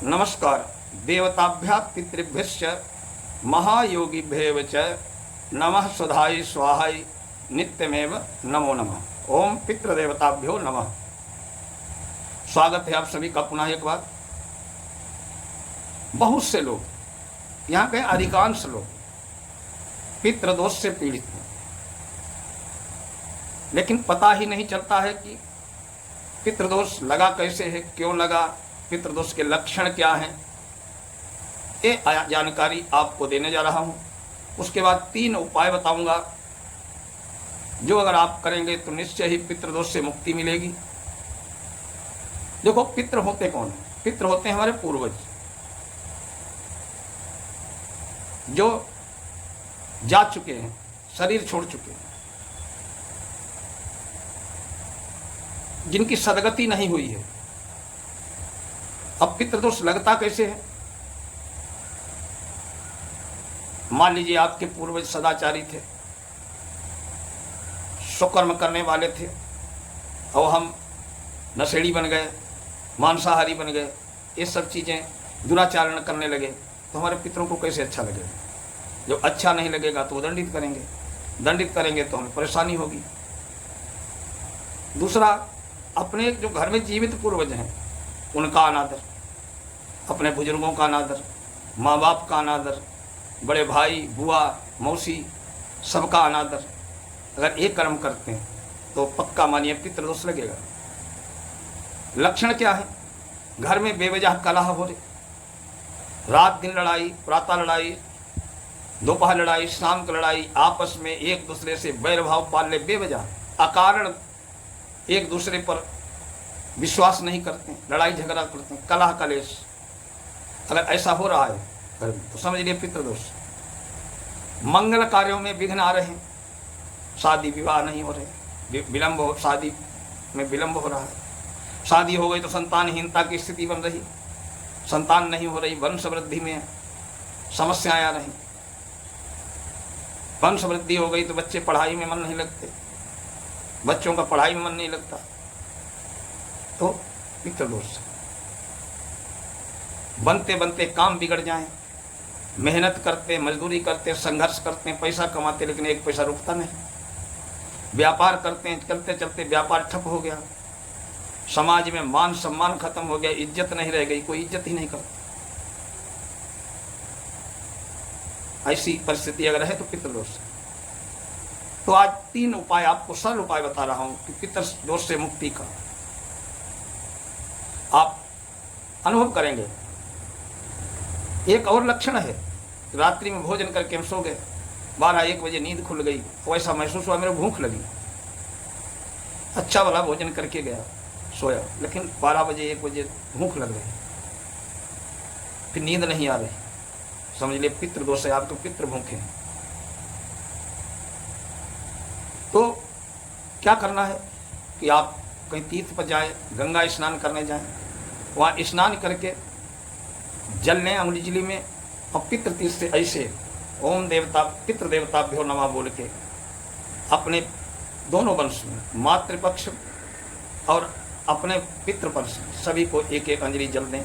नमस्कार। देवताभ्यः पितृभ्यश्च महायोगिभ्येव च नमः सुधाय स्वाहाय नित्यमेव नमो नमः। ओम पितृदेवताभ्यो नमः। स्वागत है आप सभी का पुनः एक बार। बहुत से लोग, यहाँ के अधिकांश लोग पितृदोष से पीड़ित हैं, लेकिन पता ही नहीं चलता है कि पितृदोष लगा कैसे है, क्यों लगा, पितृदोष के लक्षण क्या हैं। ये जानकारी आपको देने जा रहा हूँ। उसके बाद 3 उपाय बताऊंगा जो अगर आप करेंगे तो निश्चय ही पितृदोष से मुक्ति मिलेगी। देखो, पितृ होते कौन है? पितृ होते हैं हमारे पूर्वज, जो जा चुके हैं, शरीर छोड़ चुके हैं, जिनकी सदगति नहीं हुई है। अब पितृदोष लगता कैसे है? मान लीजिए आपके पूर्वज सदाचारी थे, सुकर्म करने वाले थे, और हम नशेड़ी बन गए, मांसाहारी बन गए, ये सब चीज़ें दुराचरण करने लगे, तो हमारे पितरों को कैसे अच्छा लगेगा? जो अच्छा नहीं लगेगा तो वो दंडित करेंगे, दंडित करेंगे तो हमें परेशानी होगी। दूसरा, अपने जो घर में जीवित पूर्वज हैं उनका अनादर, अपने बुजुर्गों का अनादर, माँ बाप का अनादर, बड़े भाई बुआ मौसी सबका अनादर, अगर एक कर्म करते हैं तो पक्का मानिए पितृदोष लगेगा। लक्षण क्या है? घर में बेवजह कलह हो रही, रात दिन लड़ाई, प्रातः लड़ाई, दोपहर लड़ाई, शाम की लड़ाई, आपस में एक दूसरे से बैर भाव पाल ले, बेवजह अकारण एक दूसरे पर विश्वास नहीं करते, लड़ाई झगड़ा करते हैं, कलह कलेश। अगर ऐसा हो रहा है तो समझ लिए पितृदोष। मंगल कार्यों में विघ्न आ रहे हैं, शादी विवाह नहीं हो रहे, विलंब हो, शादी में विलंब हो रहा है, शादी हो गई तो संतानहीनता की स्थिति बन रही, संतान नहीं हो रही, वंश वृद्धि में समस्याएं आ रही, वंश वृद्धि हो गई तो बच्चे पढ़ाई में मन नहीं लगते, बच्चों का पढ़ाई में मन नहीं लगता, तो पितृदोष। बनते बनते काम बिगड़ जाएं, मेहनत करते, मजदूरी करते, संघर्ष करते, पैसा कमाते, लेकिन एक पैसा रुकता नहीं, व्यापार करते हैं, चलते चलते व्यापार ठप हो गया, समाज में मान सम्मान खत्म हो गया, इज्जत नहीं रह गई, कोई इज्जत ही नहीं करता। ऐसी परिस्थिति अगर है तो पितृदोष। तो आज 3 उपाय, आपको सरल उपाय बता रहा हूं कि पितृदोष से मुक्ति का आप अनुभव करेंगे। एक और लक्षण है, रात्रि में भोजन करके हम सो गए, 12-1 बजे नींद खुल गई, तो ऐसा महसूस हुआ मेरे भूख लगी, अच्छा वाला भोजन करके गया, सोया, लेकिन 12 बजे 1 बजे भूख लग रही, फिर नींद नहीं आ रही, समझ लिए पितृदोष है, आप तो पितृ भूखे हैं। तो क्या करना है कि आप कहीं तीर्थ पर जाएं, गंगा स्नान करने जाएं, वहाँ स्नान करके जल लें अंगुली में, और पितृ तीर्थ से ऐसे ओम देवता पितृदेवताभ्यो नमः बोल के अपने दोनों वंश में, मातृपक्ष और अपने पितृपक्ष सभी को 1-1 अंजलि जल दें,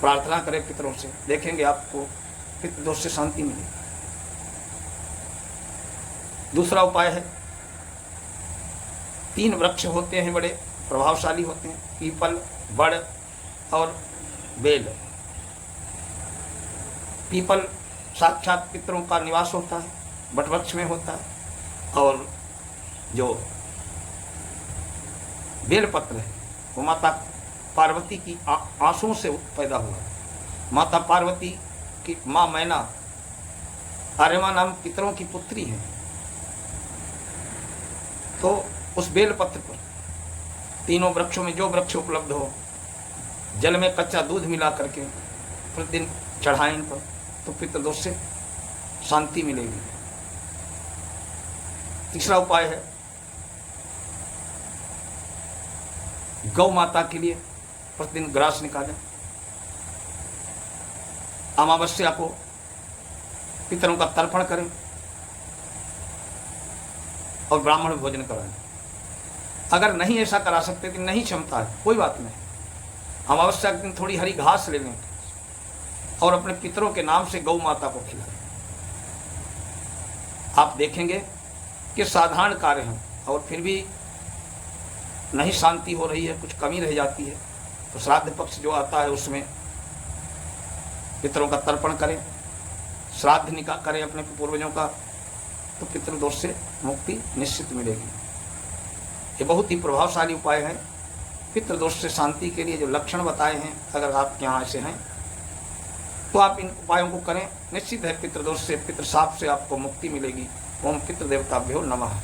प्रार्थना करें पितरों से, देखेंगे आपको पितृदोष से शांति मिलेगी। दूसरा उपाय है, 3 वृक्ष होते हैं, बड़े प्रभावशाली होते हैं, पीपल, बड़ और बेल। पीपल साक्षात पितरों का निवास होता है, वटवृक्ष में होता है, और जो बेलपत्र है वो माता पार्वती की आंसुओं से पैदा हुआ। माता पार्वती की माँ मैना आर्यमा नाम पितरों की पुत्री है, तो उस बेलपत्र पर, तीनों वृक्षों में जो वृक्ष उपलब्ध हो, जल में कच्चा दूध मिला करके प्रतिदिन चढ़ाएं इन पर, तो पितृदोष से शांति मिलेगी। तीसरा उपाय है, गौ माता के लिए प्रतिदिन ग्रास निकालें, अमावस्या को पितरों का तर्पण करें और ब्राह्मण भोजन कराएं। अगर नहीं ऐसा करा सकते कि नहीं क्षमता है, कोई बात नहीं, अमावस्या के दिन थोड़ी हरी घास ले लें और अपने पितरों के नाम से गौ माता को खिलाएं। आप देखेंगे कि साधारण कार्य हैं और फिर भी नहीं शांति हो रही है, कुछ कमी रह जाती है, तो श्राद्ध पक्ष जो आता है उसमें पितरों का तर्पण करें, श्राद्ध निकाल करें अपने पूर्वजों का, तो पितृदोष से मुक्ति निश्चित मिलेगी। ये बहुत ही प्रभावशाली उपाय है। पितृदोष से शांति के लिए जो लक्षण बताए हैं, अगर आपके यहाँ ऐसे हैं तो आप इन उपायों को करें। निश्चित है पितृदोष से, पितृशाप से आपको मुक्ति मिलेगी। ओम पितृदेवताभ्यो नमः।